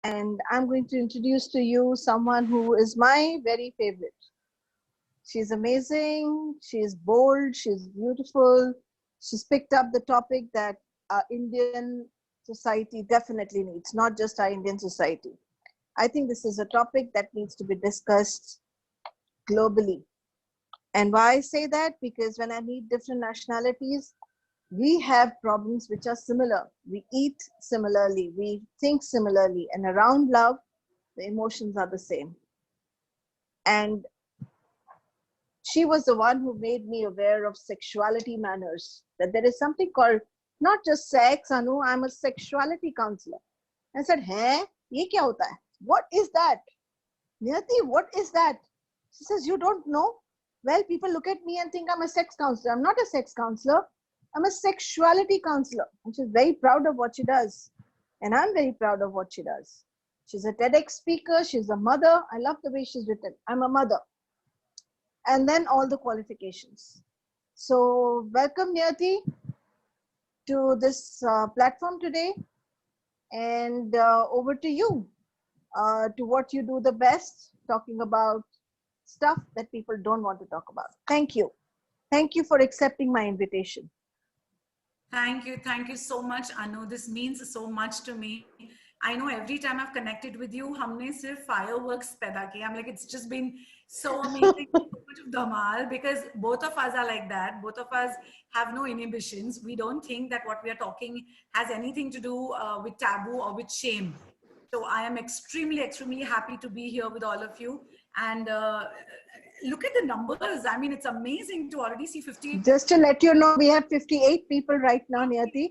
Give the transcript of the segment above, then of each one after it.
and I'm going to introduce to you someone who is my very favorite. She's amazing, she's bold, she's beautiful. She's picked up the topic that our Indian society definitely needs, not just our Indian society. I think this is a topic that needs to be discussed globally. And why I say that? Because when I meet different nationalities, we have problems which are similar. We eat similarly, we think similarly, and around love, the emotions are the same. And she was the one who made me aware of sexuality manners, that there is something called not just sex, Anu, I'm a sexuality counselor. I said, Hey, ye kya hota hai? What is that? Niyati, what is that? She says, You don't know? Well, people look at me and think I'm a sex counselor. I'm not a sex counselor. I'm a sexuality counselor. And she's very proud of what she does. And I'm very proud of what she does. She's a TEDx speaker. She's a mother. I love the way she's written. I'm a mother. And then all the qualifications. So welcome, Niyati, to this platform today. And over to you, to what you do the best, talking about stuff that people don't want to talk about. Thank you. Thank you for accepting my invitation. Thank you. Thank you so much, Anu. This means so much to me. I know every time I've connected with you, हमने सिर्फ fireworks पैदा किए. I'm like, it's just been so amazing, so much of dhamal, because both of us are like that. Both of us have no inhibitions. We don't think that what we are talking has anything to do with taboo or with shame. So I am extremely, extremely happy to be here with all of you. And look at the numbers. I mean, it's amazing to already see 58. Just to let you know, we have 58 people right now, Niyati.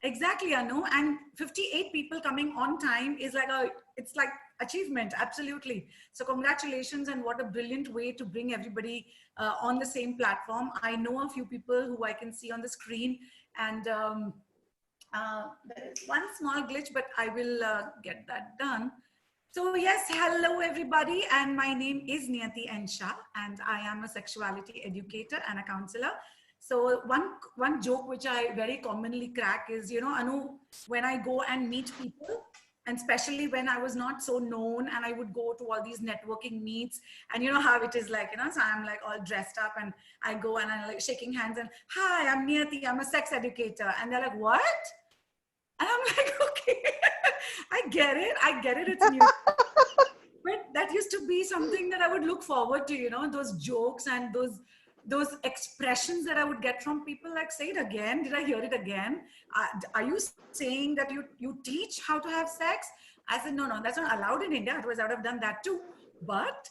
Exactly, Anu. And 58 people coming on time is like it's like achievement. Absolutely. So congratulations, and what a brilliant way to bring everybody on the same platform. I know a few people who I can see on the screen, and there is one small glitch, but I will get that done. So yes, hello everybody, and my name is Niyati Ensha, and I am a sexuality educator and a counselor. So one joke which I very commonly crack is, you know, Anu, when I go and meet people, and especially when I was not so known, and I would go to all these networking meets, and you know how it is like, you know, so I'm like all dressed up, and I go and I'm like shaking hands, and hi, I'm Niyati, I'm a sex educator, and they're like, what? And I'm like, okay, I get it, it's new. But that used to be something that I would look forward to, you know, those jokes and those expressions that I would get from people, like, say it again, did I hear it again? Are you saying that you teach how to have sex? I said, no, that's not allowed in India, otherwise I would have done that too. But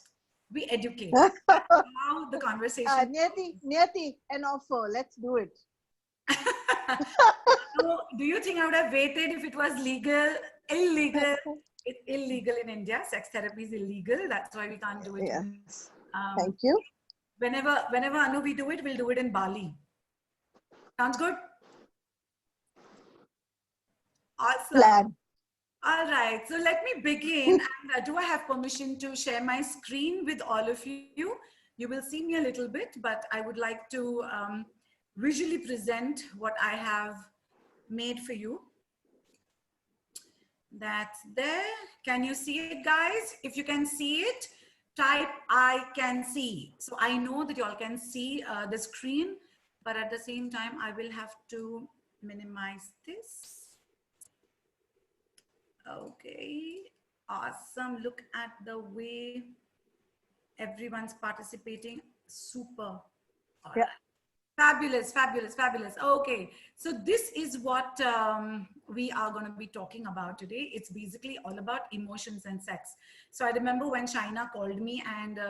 we educate. That's how the conversation. Niyati, an offer, let's do it. So, do you think I would have waited if it was legal? Illegal. It's illegal in India. Sex therapy is illegal. That's why we can't do it. Yes. Thank you. Whenever Anu we do it, we'll do it in Bali. Sounds good? Awesome. Plan. All right. So let me begin. And do I have permission to share my screen with all of you? You will see me a little bit, but I would like to visually present what I have made for you. That's there. Can you see it, guys? If you can see it, type I can see. So I know that you all can see the screen, but at the same time, I will have to minimize this. Okay, awesome. Look at the way everyone's participating. Super. All right. Fabulous, fabulous, fabulous. Okay, so this is what we are going to be talking about today. It's basically all about emotions and sex. So I remember when Shaina called me and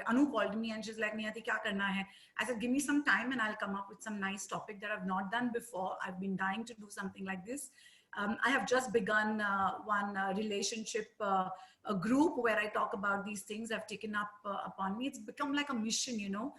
Anu called me and she's like, Niyati, kya karna hai? I said, give me some time and I'll come up with some nice topic that I've not done before. I've been dying to do something like this. I have just begun one relationship a group where I talk about these things I've taken up upon me. It's become like a mission, you know.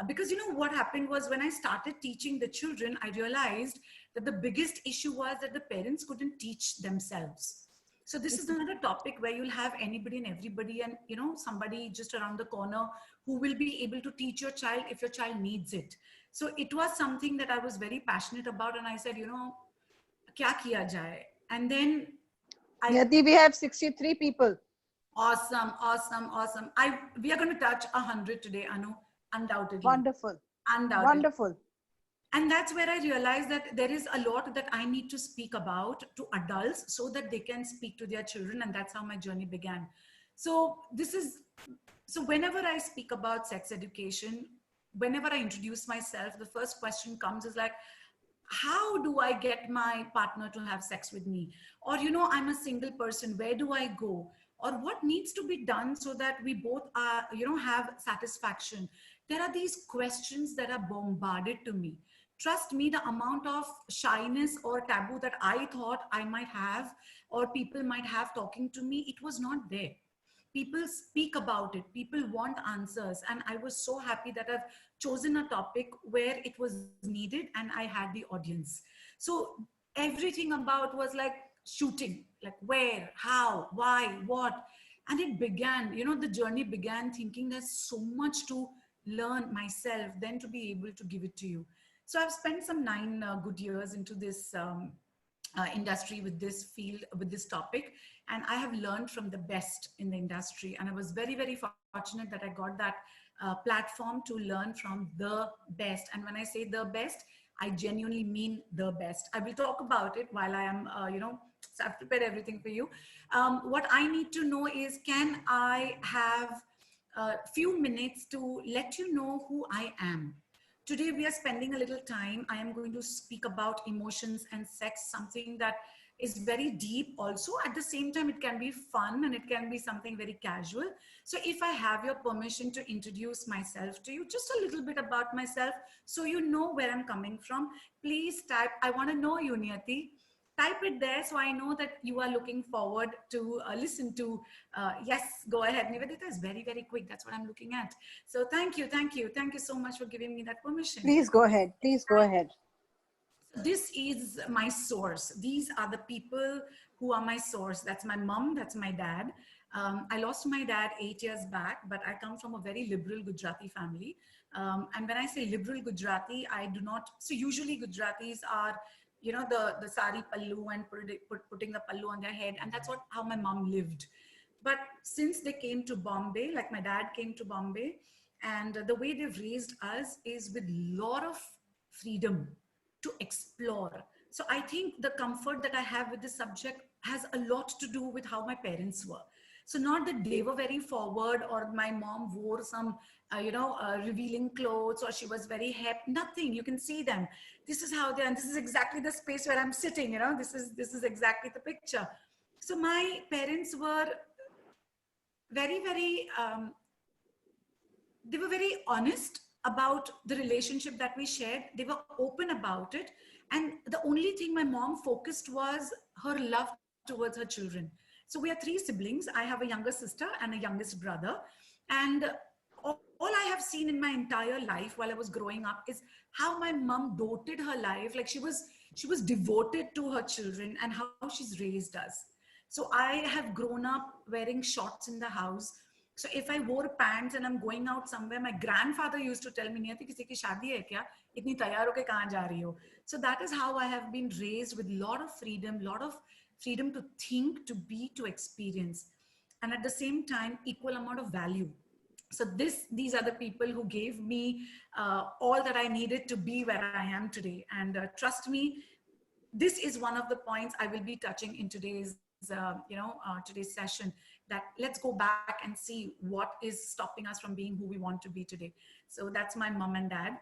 Because you know what happened was when I started teaching the children, I realized that the biggest issue was that the parents couldn't teach themselves. So this is another topic where you'll have anybody and everybody, and you know, somebody just around the corner who will be able to teach your child if your child needs it. So it was something that I was very passionate about, and I said, you know, kya kiya jaye? And then Yati, we have 63 people. Awesome, awesome, awesome. We are going to touch 100 today, Anu, undoubtedly. Wonderful. Undoubtedly. Wonderful. And that's where I realized that there is a lot that I need to speak about to adults so that they can speak to their children. And that's how my journey began. So whenever I speak about sex education, whenever I introduce myself, the first question comes is like, how do I get my partner to have sex with me? Or, I'm a single person, where do I go? Or what needs to be done so that we both are, have satisfaction? There are these questions that are bombarded to me. Trust me, the amount of shyness or taboo that I thought I might have or people might have talking to me, it was not there. People speak about it, people want answers, and I was so happy that I've chosen a topic where it was needed and I had the audience. So everything about was like shooting, like where, how, why, what. And it began, the journey began thinking there's so much to learn myself then to be able to give it to you. So I've spent some 9 good years into this industry with this field, with this topic, and I have learned from the best in the industry. And I was very, very fortunate that I got that platform to learn from the best. And when I say the best, I genuinely mean the best. I will talk about it while I am, so I've prepared everything for you. What I need to know is, can I have a few minutes to let you know who I am? Today we are spending a little time. I am going to speak about emotions and sex, something that is very deep also. At the same time, it can be fun and it can be something very casual. So if I have your permission to introduce myself to you, just a little bit about myself, so you know where I'm coming from, please type, I want to know you, Niyati. Type it there so I know that you are looking forward to listen to. Yes, go ahead. Nivedita is very, very quick. That's what I'm looking at. So thank you, thank you. Thank you so much for giving me that permission. Please go ahead. Please go ahead. This is my source. These are the people who are my source. That's my mom, that's my dad. I lost my dad 8 years back, but I come from a very liberal Gujarati family. And when I say liberal Gujarati, I do not, so usually Gujaratis are, the sari pallu and putting the pallu on their head. And that's how my mom lived. But since they came to Bombay, like my dad came to Bombay, and the way they've raised us is with a lot of freedom to explore. So I think the comfort that I have with this subject has a lot to do with how my parents were. So not that they were very forward or my mom wore some, revealing clothes or she was very hip, nothing. You can see them. This is how they are. And this is exactly the space where I'm sitting, this is exactly the picture. So my parents were very, very, they were very honest about the relationship that we shared. They were open about it. And the only thing my mom focused was her love towards her children. So we are 3 siblings. I have a younger sister and a youngest brother. And all I have seen in my entire life while I was growing up is how my mom doted her life. Like she was devoted to her children and how she's raised us. So I have grown up wearing shorts in the house. So if I wore pants and I'm going out somewhere, my grandfather used to tell me, Niyati, kisi ki shaadi hai kya? Itni taiyar hoke kahan ja rahi ho? So that is how I have been raised, with a lot of freedom to think, to be, to experience. And at the same time, equal amount of value. So these are the people who gave me all that I needed to be where I am today. And trust me, this is one of the points I will be touching in today's today's session, that let's go back and see what is stopping us from being who we want to be today. So that's my mom and dad.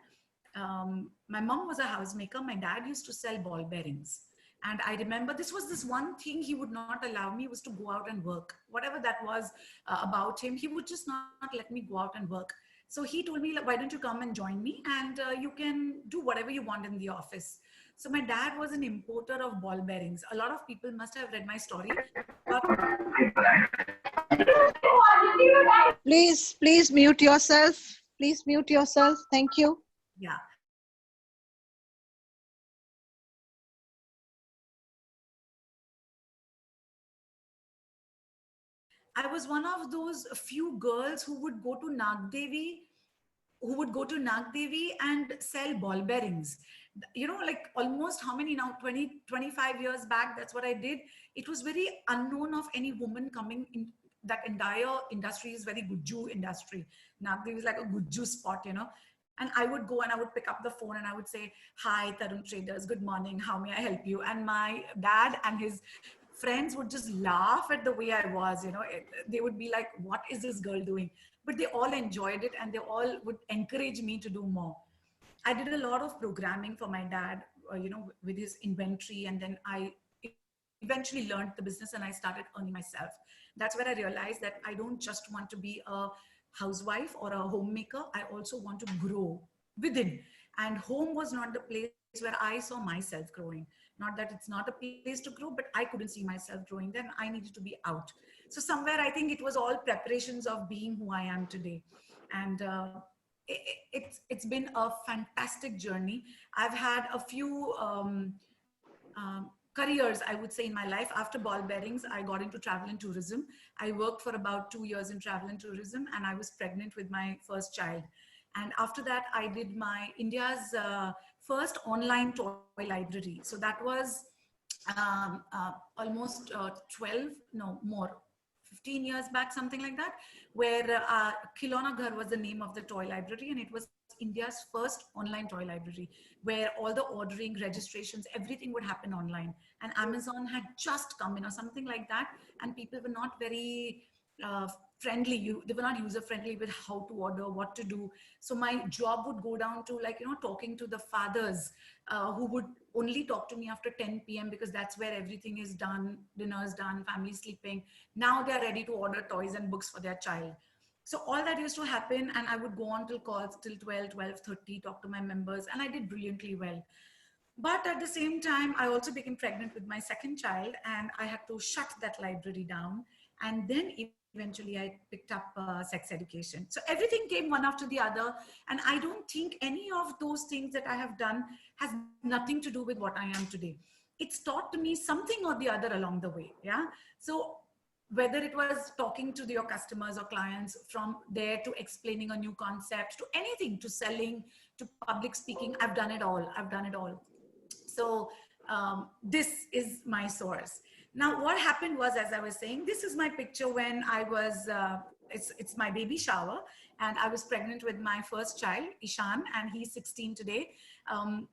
My mom was a housemaker. My dad used to sell ball bearings. And I remember this one thing he would not allow me, was to go out and work. Whatever that was about him, he would just not let me go out and work. So he told me, why don't you come and join me, and you can do whatever you want in the office. So my dad was an importer of ball bearings. A lot of people must have read my story. But Please mute yourself. Please mute yourself. Thank you. yeah. I was one of those few girls who would go to Nagdevi and sell ball bearings. You know, like almost how many now, 20, 25 years back, that's what I did. It was very unknown of any woman coming in. That entire industry is very Gujju industry. Nagdev is like a Gujju spot, you know. And I would go and I would pick up the phone and I would say, "Hi, Tarun Traders, good morning. How may I help you?" And my dad and his friends would just laugh at the way I was, you know. They would be like, "What is this girl doing?" But they all enjoyed it and they all would encourage me to do more. I did a lot of programming for my dad, you know, with his inventory. And then I eventually learned the business and I started earning myself. That's where I realized that I don't just want to be a housewife or a homemaker. I also want to grow within. And home was not the place where I saw myself growing. Not that it's not a place to grow, but I couldn't see myself growing. Then I needed to be out. So somewhere I think it was all preparations of being who I am today. And it's been a fantastic journey. I've had a few careers, I would say, in my life. After ball bearings, I got into travel and tourism. I worked for about 2 years in travel and tourism, and I was pregnant with my first child. And after that, I did my India's first online toy library. So that was almost 12, no more, 15 years back, something like that, where Khilona Ghar was the name of the toy library, and it was India's first online toy library, where all the ordering, registrations, everything would happen online. And Amazon had just come in or something like that, and people were not very friendly. They were not user friendly with how to order, what to do. So my job would go down to, like, you know, talking to the fathers who would only talk to me after 10 p.m. because that's where everything is done, dinner's done, family sleeping. Now they're ready to order toys and books for their child. So all that used to happen, and I would go on till calls till 12, 12:30, talk to my members, and I did brilliantly well. But at the same time, I also became pregnant with my second child, and I had to shut that library down. And then eventually I picked up sex education. So everything came one after the other. And I don't think any of those things that I have done has nothing to do with what I am today. It's taught to me something or the other along the way. Yeah. So whether it was talking to your customers or clients, from there to explaining a new concept, to anything, to selling, to public speaking, I've done it all. I've done it all. So this is my source. Now, what happened was, as I was saying, this is my picture when I was, it's my baby shower, and I was pregnant with my first child, Ishan, and he's 16 today.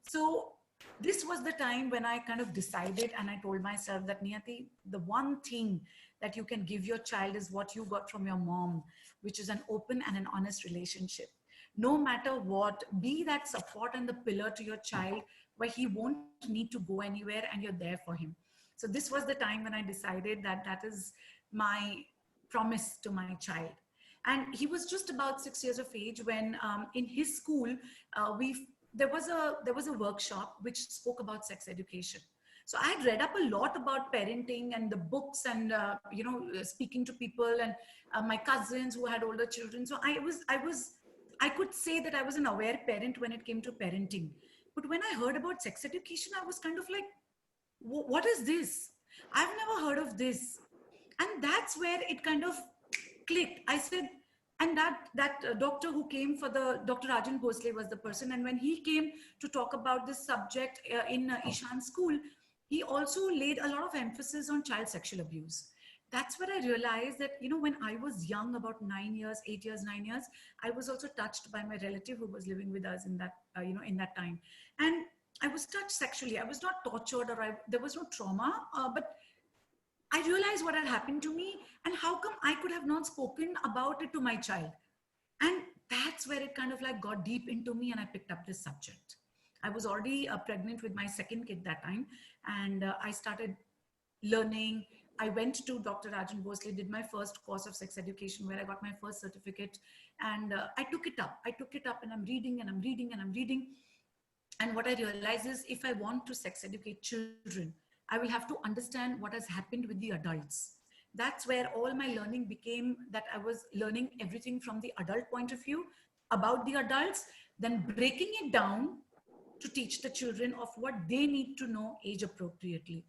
So this was the time when I kind of decided, and I told myself that, Niyati, the one thing that you can give your child is what you got from your mom, which is an open and an honest relationship. No matter what, be that support and the pillar to your child, where he won't need to go anywhere and you're there for him. So this was the time when I decided that that is my promise to my child. And he was just about 6 years of age when in his school, there was a workshop which spoke about sex education. So I had read up a lot about parenting and the books, and speaking to people, and my cousins who had older children. So I could say that I was an aware parent when it came to parenting. But when I heard about sex education, I was kind of like, what is this? I've never heard of this. And that's where it kind of clicked. I said, and that doctor who came for the, Dr. Rajan Bhosle was the person. And when he came to talk about this subject in Ishan's school, he also laid a lot of emphasis on child sexual abuse. That's where I realized that, when I was young, about 9 years, 8 years, 9 years, I was also touched by my relative who was living with us in that, in that time. And I was touched sexually. I was not tortured, or there was no trauma, but I realized what had happened to me, and how come I could have not spoken about it to my child. And that's where it kind of like got deep into me, and I picked up this subject. I was already pregnant with my second kid that time, and I started learning. I went to Dr. Rajan Bhosle, did my first course of sex education, where I got my first certificate, and I took it up. And I'm reading and I'm reading and I'm reading. And what I realize is, if I want to sex educate children, I will have to understand what has happened with the adults. That's where all my learning became, that I was learning everything from the adult point of view about the adults, then breaking it down to teach the children of what they need to know age appropriately.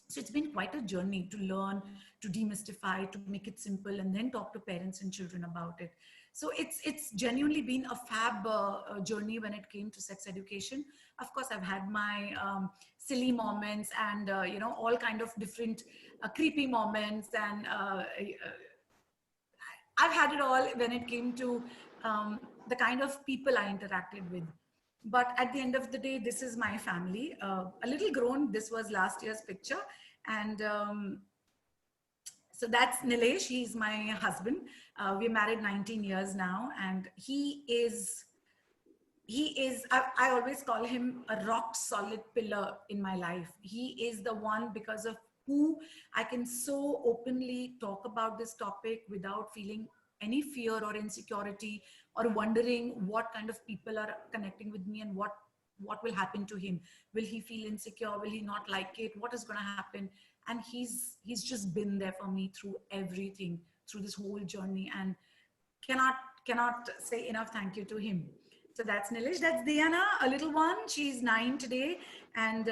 So it's been quite a journey to learn, to demystify, to make it simple, and then talk to parents and children about it. So it's genuinely been a fab journey when it came to sex education. Of course, I've had my silly moments and all kind of different creepy moments, and I've had it all when it came to the kind of people I interacted with. But at the end of the day, this is my family. A little grown. This was last year's picture, and so that's Nilesh. He's my husband. We're married 19 years now, and I always call him a rock solid pillar in my life. He is the one because of who I can so openly talk about this topic without feeling any fear or insecurity or wondering what kind of people are connecting with me and what will happen to him. Will he feel insecure? Will he not like it? What is going to happen? And he's just been there for me through everything, through this whole journey, and cannot cannot say enough thank you to him. So that's Nilesh. That's Diana, a little one. She's 9 today, and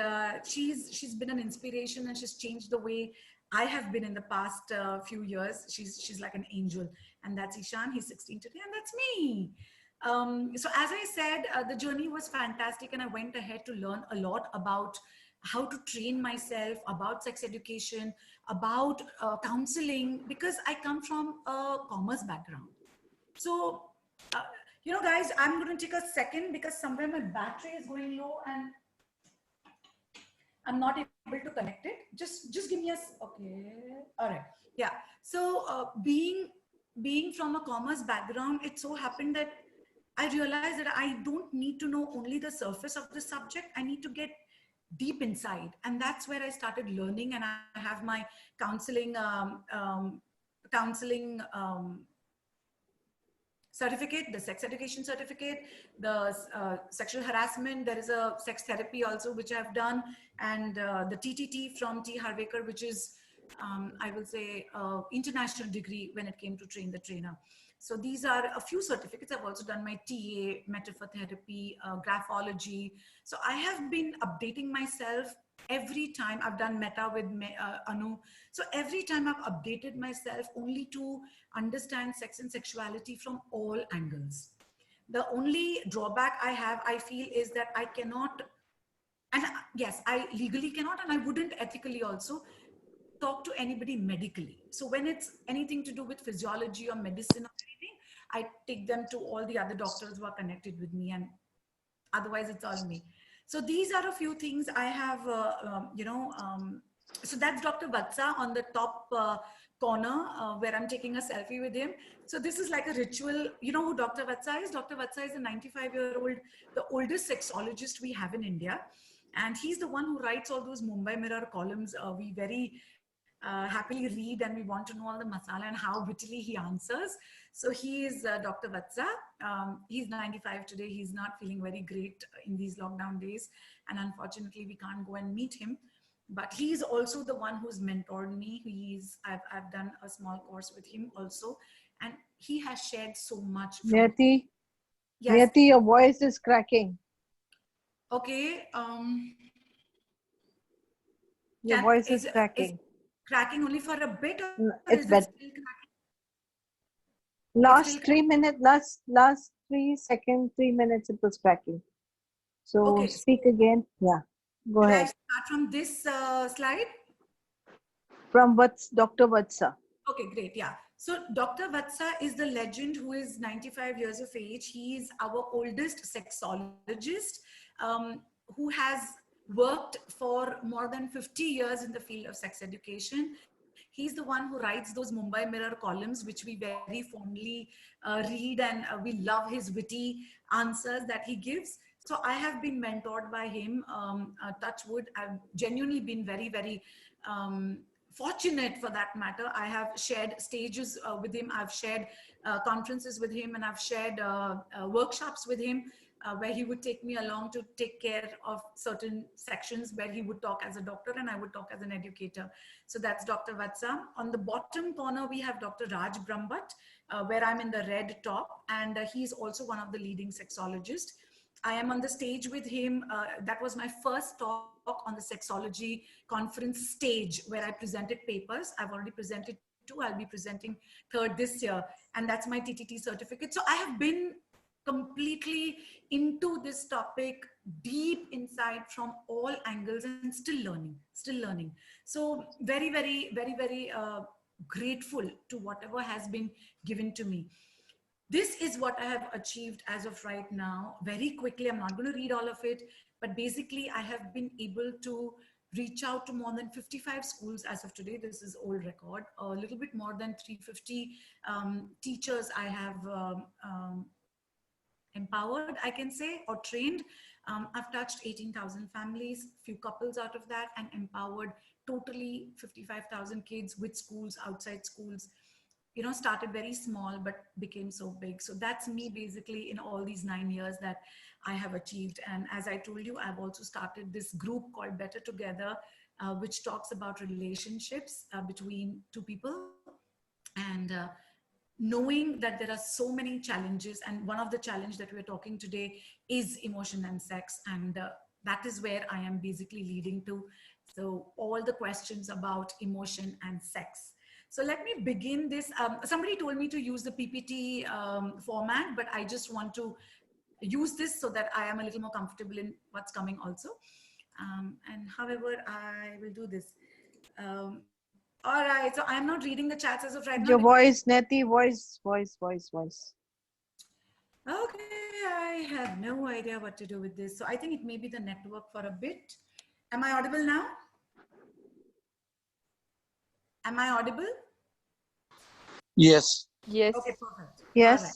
she's been an inspiration, and she's changed the way I have been in the past few years. She's like an angel, and that's Ishan. He's 16 today, and that's me. So as I said, the journey was fantastic, and I went ahead to learn a lot about how to train myself, about sex education, about counseling, because I come from a commerce background. So, uh, guys, I'm going to take a second because somewhere my battery is going low and I'm not able to connect it. Just give me okay. All right. Yeah. So, being from a commerce background, it so happened that I realized that I don't need to know only the surface of the subject. I need to get deep inside, and that's where I started learning. And I have my counseling counseling certificate, the sex education certificate, the sexual harassment. There is a sex therapy also, which I've done, and the TTT from T. Harvekar, which is, I will say, international degree when it came to train the trainer. So these are a few certificates. I've also done my TA, metaphor therapy, graphology. So I have been updating myself every time. I've done meta with Anu. So every time I've updated myself only to understand sex and sexuality from all angles. The only drawback I have, I feel, is that I cannot, and yes, I legally cannot, and I wouldn't ethically also talk to anybody medically. So when it's anything to do with physiology or medicine or anything, I take them to all the other doctors who are connected with me, and otherwise it's all me. So these are a few things I have, so that's Dr. Vatsa on the top corner where I'm taking a selfie with him. So this is like a ritual. You know who Dr. Vatsa is? Dr. Vatsa is a 95-year-old, the oldest sexologist we have in India. And he's the one who writes all those Mumbai Mirror columns. We very happily read, and we want to know all the masala and how wittily he answers. So he is Dr. Vatsa. He's 95 today. He's not feeling very great in these lockdown days. And unfortunately, we can't go and meet him. But he's also the one who's mentored me. I've done a small course with him also. And he has shared so much. Niyati, Yes. Niyati, your voice is cracking. Okay. Your voice is cracking. Is cracking only for a bit, or It's is it better. still cracking? Last 3 minutes, last 3 seconds, 3 minutes, it was cracking. So okay, speak again. Yeah, go Should ahead. I start from this slide? From Dr. Vatsa. Okay, great. Yeah. So Dr. Vatsa is the legend who is 95 years of age. He is our oldest sexologist who has worked for more than 50 years in the field of sex education. He's the one who writes those Mumbai Mirror columns, which we very fondly read, and we love his witty answers that he gives. So I have been mentored by him. Touch wood, I've genuinely been very, very fortunate for that matter. I have shared stages with him. I've shared conferences with him, and I've shared workshops with him. Where he would take me along to take care of certain sections where he would talk as a doctor and I would talk as an educator. So that's Dr. Vatsa. On the bottom corner, we have Dr. Raj Brahmbhatt, where I'm in the red top, and he's also one of the leading sexologists. I am on the stage with him. That was my first talk on the sexology conference stage where I presented papers. I've already presented two. I'll be presenting third this year. And that's my TTT certificate. So I have been completely into this topic, deep inside from all angles, and still learning, still learning. So very, very, very, very grateful to whatever has been given to me. This is what I have achieved as of right now. Very quickly, I'm not going to read all of it, but basically I have been able to reach out to more than 55 schools as of today. This is old record. A little bit more than 350 teachers I have empowered, I can say, or trained. I've touched 18,000 families, few couples out of that, and empowered totally 55,000 kids with schools, outside schools. You know, started very small but became so big. So that's me basically in all these 9 years that I have achieved. And as I told you, I've also started this group called Better Together, which talks about relationships between two people. And knowing that there are so many challenges, and one of the challenge that we're talking today is emotion and sex, and that is where I am basically leading to. So all the questions about emotion and sex. So let me begin this. Somebody told me to use the PPT format, but I just want to use this so that I am a little more comfortable in what's coming also. And however, I will do this. All right, so I'm not reading the chats as of right now. Your voice, Neti, voice. Okay, I have no idea what to do with this. So I think it may be the network for a bit. Am I audible now? Am I audible? Yes. Yes. Okay, perfect. Yes. All right.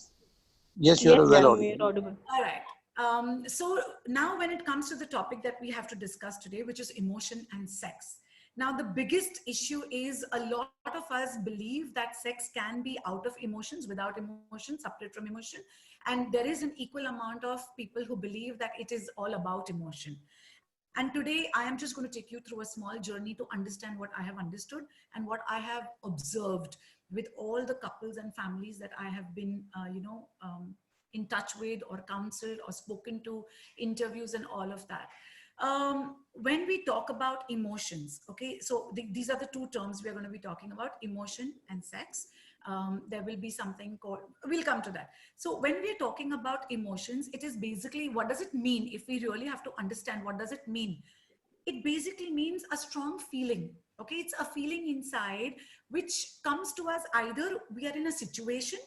Yes, you are well audible. audible. All right. So now when it comes to the topic that we have to discuss today, which is emotion and sex. Now, the biggest issue is a lot of us believe that sex can be out of emotions, without emotion, separate from emotion. And there is an equal amount of people who believe that it is all about emotion. And today I am just going to take you through a small journey to understand what I have understood and what I have observed with all the couples and families that I have been, in touch with or counseled or spoken to, interviews and all of that. When we talk about emotions, okay, so these are the two terms we are going to be talking about, emotion and sex. There will be something called, we'll come to that. So when we're talking about emotions, it is basically, what does it mean? If we really have to understand, what does it mean? It basically means a strong feeling. Okay, it's a feeling inside which comes to us either we are in a situation,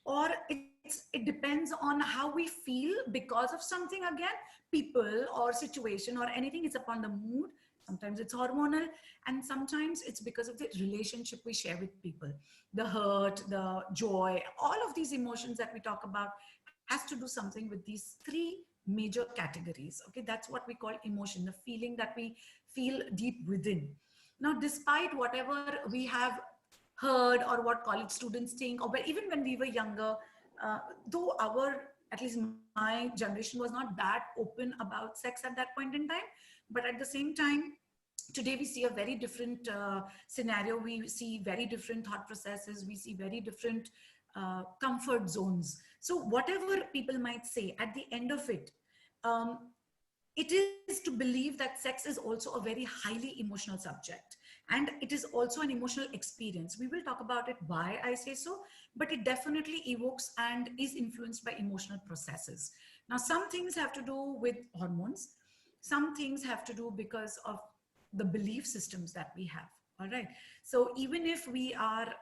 or it depends on how we feel because of something, again, people or situation or anything. It's upon the mood. Sometimes it's hormonal, and sometimes it's because of the relationship we share with people, the hurt, the joy, all of these emotions that we talk about has to do something with these three major categories. Okay, that's what we call emotion, the feeling that we feel deep within. Now, despite whatever we have heard or what college students think, or even when we were younger, though at least my generation was not that open about sex at that point in time, but at the same time, today we see a very different scenario. We see very different thought processes. We see very different comfort zones. So whatever people might say, at the end of it, it is to believe that sex is also a very highly emotional subject, and it is also an emotional experience. We will talk about it, why I say so, but it definitely evokes and is influenced by emotional processes. Now, some things have to do with hormones. Some things have to do because of the belief systems that we have. All right. So even if we are,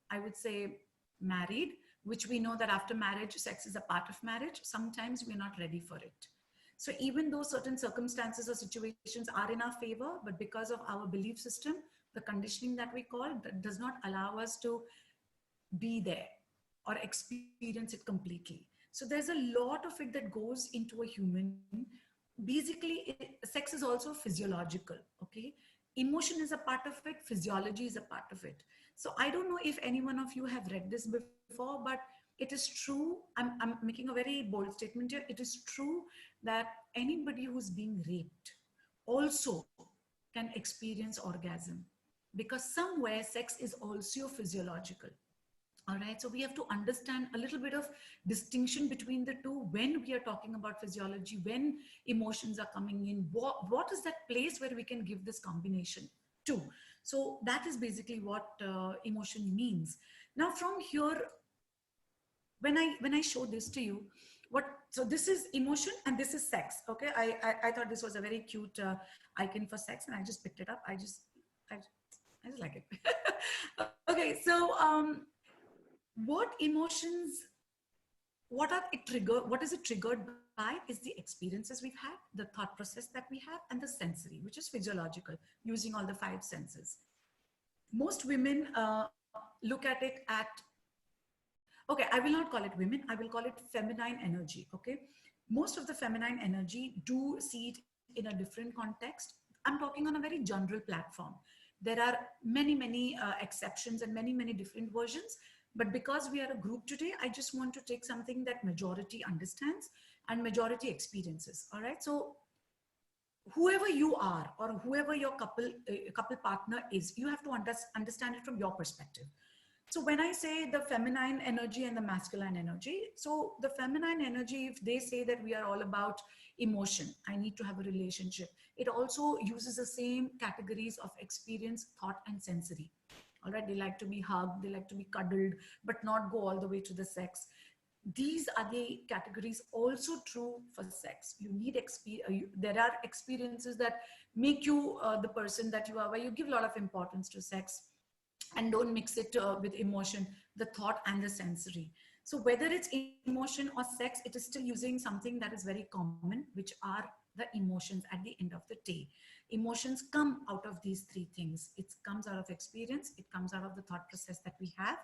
I would say, married, which we know that after marriage, sex is a part of marriage, sometimes we're not ready for it. So even though certain circumstances or situations are in our favor, but because of our belief system, the conditioning that we call, that does not allow us to be there or experience it completely. So there's a lot of it that goes into a human. Basically, sex is also physiological, okay? Emotion is a part of it, physiology is a part of it. So I don't know if any one of you have read this before, but it is true. I'm making a very bold statement here. It is true that anybody who's being raped also can experience orgasm, because somewhere sex is also physiological. All right, so we have to understand a little bit of distinction between the two when we are talking about physiology, when emotions are coming in, what is that place where we can give this combination to. So that is basically what emotion means. Now from here, when I show this to you, what, so this is emotion and this is sex. Okay, I thought this was a very cute icon for sex, and I just picked it up. I just like it. Okay, so what emotions, what is it triggered by is the experiences we've had, the thought process that we have, and the sensory, which is physiological, using all the five senses. Most women look at it at, okay, I will not call it women, I will call it feminine energy. Okay, most of the feminine energy do see it in a different context. I'm talking on a very general platform. There are many exceptions and many different versions, but because we are a group today, I just want to take something that majority understands and majority experiences. All right, so whoever you are or whoever your couple partner is, you have to understand it from your perspective. So when I say the feminine energy and the masculine energy, so the feminine energy, if they say that we are all about emotion, I need to have a relationship, it also uses the same categories of experience, thought, and sensory. All right, they like to be hugged, they like to be cuddled, but not go all the way to the sex. These are the categories also true for sex. You need there are experiences that make you the person that you are, where you give a lot of importance to sex and don't mix it with emotion, the thought and the sensory. So whether it's emotion or sex, it is still using something that is very common, which are the emotions at the end of the day. Emotions come out of these three things. It comes out of experience, it comes out of the thought process that we have,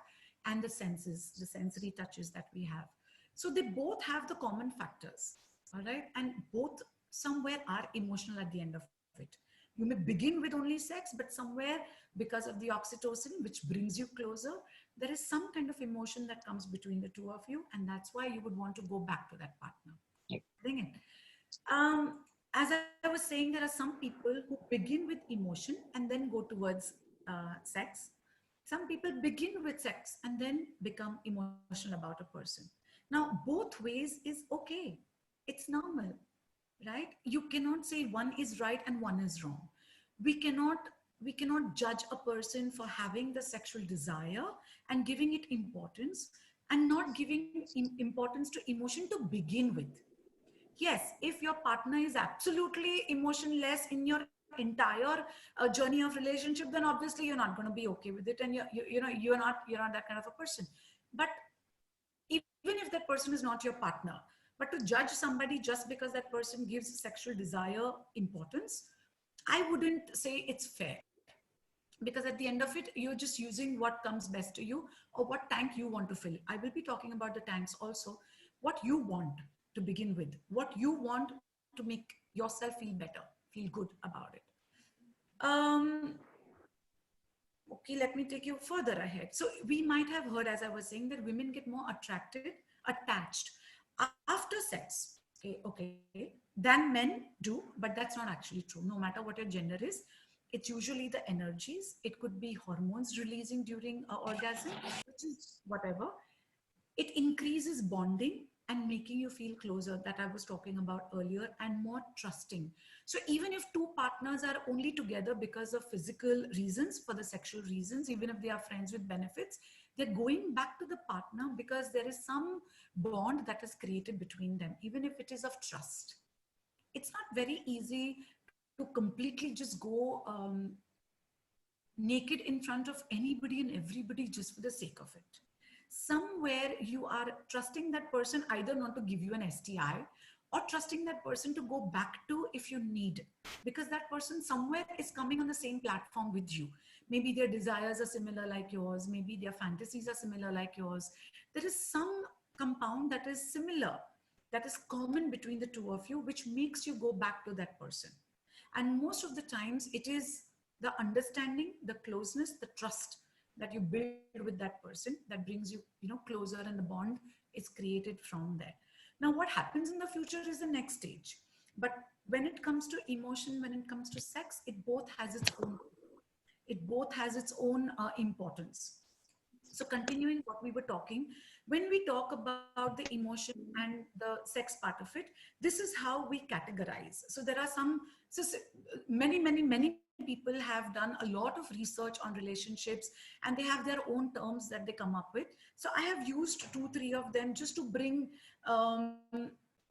and the senses, the sensory touches that we have. So they both have the common factors, all right? And both somewhere are emotional at the end of it. You may begin with only sex, but somewhere, because of the oxytocin, which brings you closer, there is some kind of emotion that comes between the two of you, and that's why you would want to go back to that partner. Bring it. As I was saying, there are some people who begin with emotion and then go towards sex. Some people begin with sex and then become emotional about a person. Now, both ways is okay. It's normal, right? You cannot say one is right and one is wrong. We cannot judge a person for having the sexual desire and giving it importance and not giving importance to emotion to begin with. Yes, if your partner is absolutely emotionless in your entire journey of relationship, then obviously you're not going to be okay with it, and you're not that kind of a person. But even if that person is not your partner, but to judge somebody just because that person gives sexual desire importance, I wouldn't say it's fair, because at the end of it, you're just using what comes best to you or what tank you want to fill. I will be talking about the tanks also, what you want to begin with, what you want to make yourself feel better, feel good about it. Okay, let me take you further ahead. So we might have heard, as I was saying, that women get more attached after sex, okay, than men do, but that's not actually true. No matter what your gender is, it's usually the energies. It could be hormones releasing during orgasm, which is whatever. It increases bonding and making you feel closer, that I was talking about earlier, and more trusting. So even if two partners are only together because of physical reasons, for the sexual reasons, even if they are friends with benefits, they're going back to the partner because there is some bond that is created between them, even if it is of trust. It's not very easy to completely just go naked in front of anybody and everybody just for the sake of it. Somewhere you are trusting that person either not to give you an STI, or trusting that person to go back to if you need, because that person somewhere is coming on the same platform with you. Maybe their desires are similar like yours, maybe their fantasies are similar like yours. There is some compound that is similar, that is common between the two of you, which makes you go back to that person. And most of the times it is the understanding, the closeness, the trust that you build with that person that brings you, closer, and the bond is created from there. Now, what happens in the future is the next stage. But when it comes to emotion, when it comes to sex, it both has its own importance. So continuing what we were talking, when we talk about the emotion and the sex part of it, this is how we categorize. So there are some, many people have done a lot of research on relationships, and they have their own terms that they come up with. So I have used 2, 3 of them just to bring um,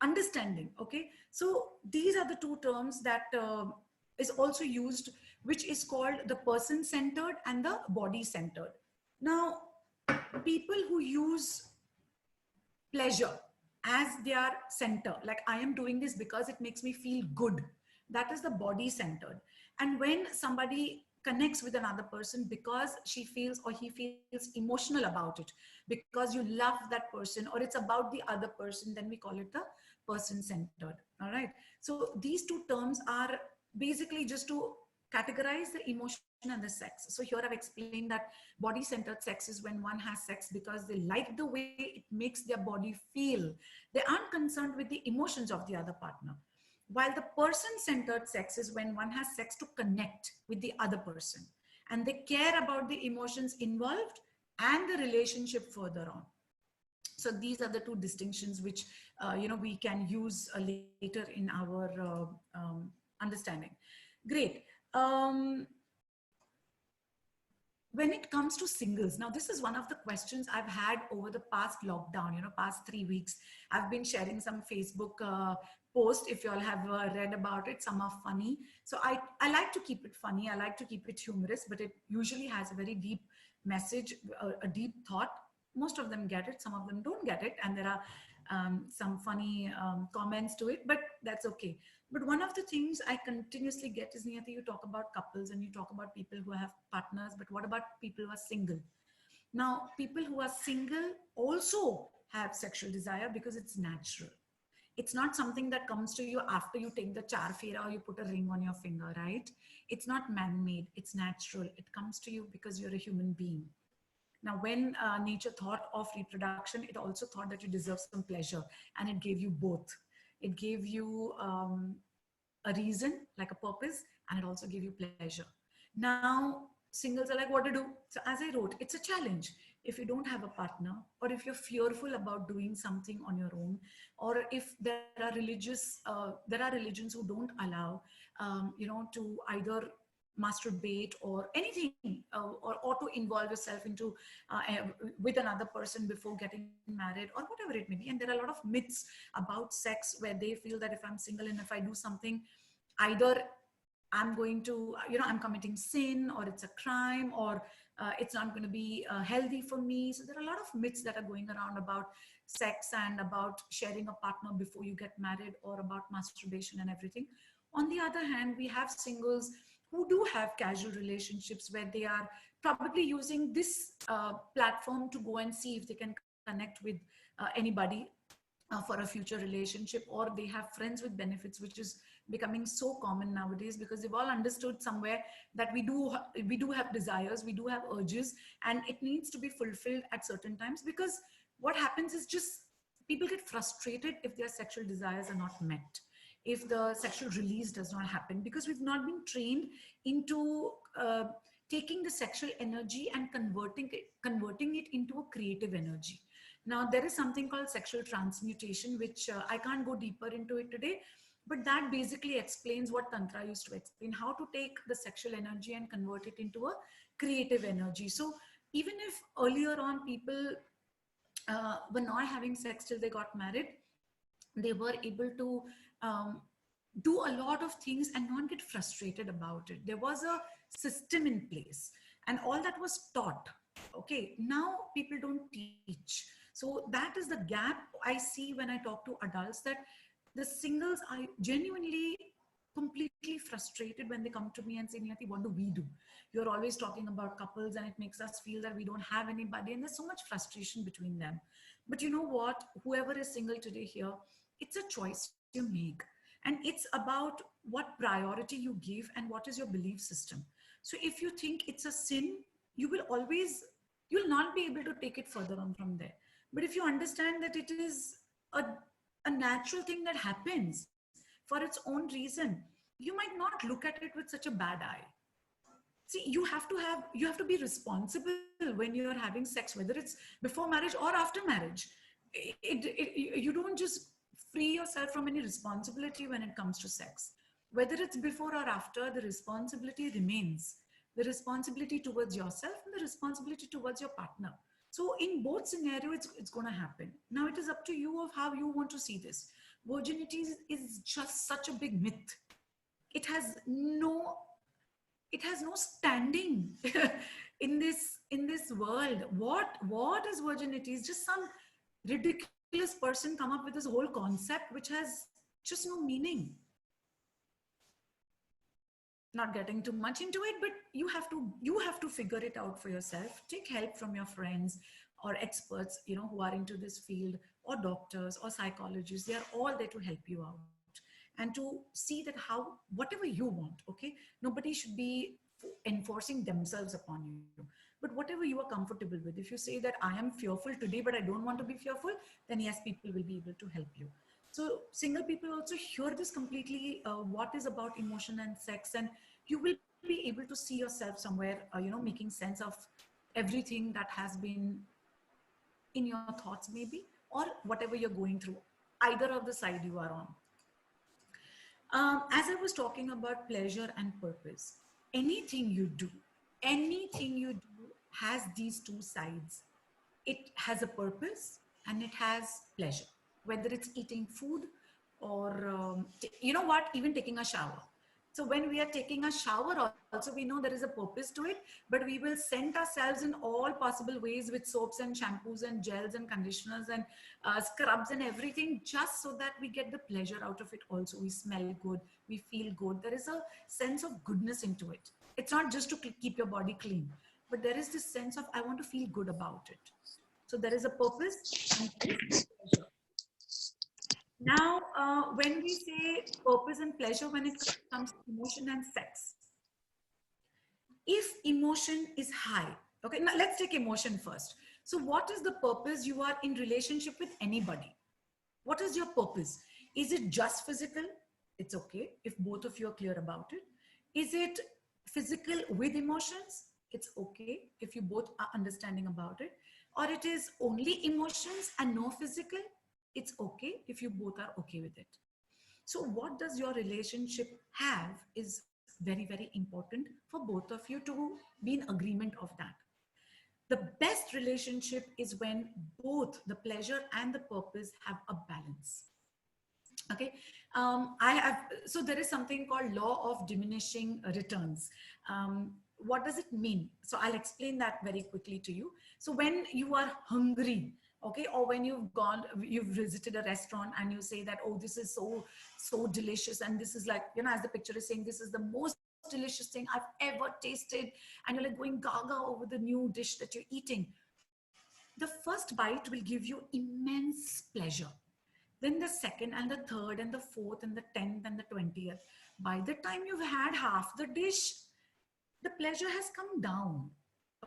understanding. Okay, so these are the two terms that is also used, which is called the person centered and the body centered. Now, people who use pleasure as their center, like I am doing this because it makes me feel good, that is the body centered. And when somebody connects with another person because she feels or he feels emotional about it, because you love that person or it's about the other person, then we call it the person centered. All right, so these two terms are basically just to categorize the emotion and the sex. So here I've explained that body centered sex is when one has sex because they like the way it makes their body feel. They aren't concerned with the emotions of the other partner. While the person centered sex is when one has sex to connect with the other person and they care about the emotions involved and the relationship further on. So these are the two distinctions which we can use later in our understanding. Great. When it comes to singles, now this is one of the questions I've had over the past lockdown, past 3 weeks. I've been sharing some Facebook posts. If you all have read about it, some are funny. So I like to keep it funny. I like to keep it humorous, but it usually has a very deep message, a deep thought. Most of them get it, some of them don't get it. And there are some funny comments to it, but that's okay. But one of the things I continuously get is, Niyati, you talk about couples and you talk about people who have partners, but what about people who are single? Now, people who are single also have sexual desire because it's natural. It's not something that comes to you after you take the char fera or you put a ring on your finger, right? It's not man-made, it's natural. It comes to you because you're a human being. Now, when nature thought of reproduction, it also thought that you deserve some pleasure, and it gave you both. It gave you a reason, like a purpose, and it also gave you pleasure. Now, singles are like, what to do? So as I wrote, it's a challenge. If you don't have a partner, or if you're fearful about doing something on your own, or if there are religions who don't allow, to either masturbate or anything, or to involve yourself into with another person before getting married or whatever it may be. And there are a lot of myths about sex where they feel that if I'm single and if I do something, either I'm going to, I'm committing sin, or it's a crime, or it's not going to be healthy for me. So there are a lot of myths that are going around about sex and about sharing a partner before you get married, or about masturbation and everything. On the other hand, we have singles who do have casual relationships where they are probably using this platform to go and see if they can connect with anybody for a future relationship, or they have friends with benefits, which is becoming so common nowadays because they've all understood somewhere that we do have desires, we do have urges, and it needs to be fulfilled at certain times. Because what happens is just people get frustrated if their sexual desires are not met, if the sexual release does not happen, because we've not been trained into taking the sexual energy and converting it into a creative energy. Now, there is something called sexual transmutation, which I can't go deeper into it today, but that basically explains what Tantra used to explain, how to take the sexual energy and convert it into a creative energy. So even if earlier on people were not having sex till they got married, they were able to do a lot of things and not get frustrated about it. There was a system in place and all that was taught. Okay, now people don't teach. So that is the gap I see when I talk to adults, that the singles are genuinely completely frustrated when they come to me and say, Niyati, what do we do? You're always talking about couples and it makes us feel that we don't have anybody, and there's so much frustration between them. But you know what? Whoever is single today here, it's a choice you make. And it's about what priority you give and what is your belief system. So if you think it's a sin, you'll not be able to take it further on from there. But if you understand that it is a natural thing that happens for its own reason, you might not look at it with such a bad eye. See, you have to be responsible when you're having sex, whether it's before marriage or after marriage. You don't just free yourself from any responsibility when it comes to sex. Whether it's before or after, the responsibility remains. The responsibility towards yourself and the responsibility towards your partner. So in both scenarios, it's going to happen. Now it is up to you of how you want to see this. Virginity is just such a big myth. It has no standing in this world. What is virginity? It's just some ridiculous person come up with this whole concept which has just no meaning. Not getting too much into it, but you have to figure it out for yourself. Take help from your friends or experts, who are into this field, or doctors or psychologists. They are all there to help you out and to see that whatever you want. Okay, nobody should be enforcing themselves upon you, but whatever you are comfortable with. If you say that I am fearful today but I don't want to be fearful, then yes, people will be able to help you. So single people also hear this completely, what is about emotion and sex, and you will be able to see yourself somewhere, making sense of everything that has been in your thoughts maybe, or whatever you're going through, either of the side you are on. As I was talking about pleasure and purpose, anything you do has these two sides. It has a purpose and it has pleasure, whether it's eating food or, even taking a shower. So when we are taking a shower also, we know there is a purpose to it, but we will scent ourselves in all possible ways with soaps and shampoos and gels and conditioners and scrubs and everything, just so that we get the pleasure out of it also. We smell good, we feel good. There is a sense of goodness into it. It's not just to keep your body clean, but there is this sense of, I want to feel good about it. So there is a purpose and there is pleasure. Now, when we say purpose and pleasure, when it comes to emotion and sex, if emotion is high, okay, now let's take emotion first. So what is the purpose? You are in relationship with anybody. What is your purpose? Is it just physical? It's okay if both of you are clear about it. Is it physical with emotions? It's okay if you both are understanding about it. Or it is only emotions and no physical? It's okay if you both are okay with it. So what does your relationship have is very, very important for both of you to be in agreement of that. The best relationship is when both the pleasure and the purpose have a balance. Okay, so there is something called law of diminishing returns. What does it mean? So I'll explain that very quickly to you. So when you are hungry, okay, or when you've visited a restaurant and you say that, oh, this is so delicious, and this is like, as the picture is saying, this is the most delicious thing I've ever tasted, and you're like going gaga over the new dish that you're eating. The first bite will give you immense pleasure. Then the second and the third and the fourth and the 10th and the 20th, by the time you've had half the dish, the pleasure has come down.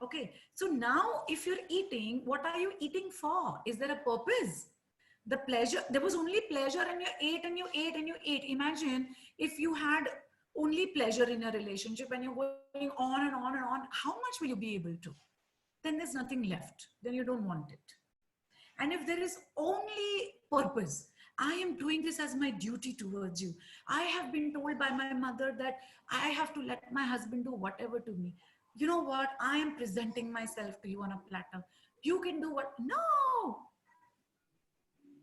Okay, so now if you're eating, what are you eating for? Is there a purpose? The pleasure, there was only pleasure, and you ate and you ate and you ate. Imagine if you had only pleasure in a relationship and you're going on and on and on, how much will you be able to? Then there's nothing left. Then you don't want it. And if there is only purpose, I am doing this as my duty towards you. I have been told by my mother that I have to let my husband do whatever to me. You know what? I am presenting myself to you on a platter. You can do what? No.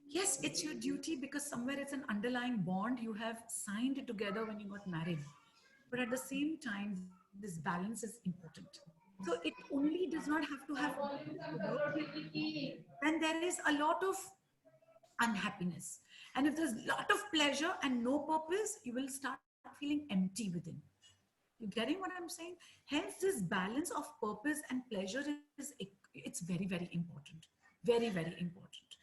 Yes, it's your duty because somewhere it's an underlying bond. You have signed it together when you got married. But at the same time, this balance is important. So it only does not have to have when there is a lot of unhappiness. And if there's a lot of pleasure and no purpose, you will start feeling empty within. You getting what I'm saying? Hence, this balance of purpose and pleasure it's very, very important. Very, very important.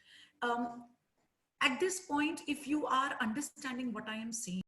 At this point, if you are understanding what I am saying,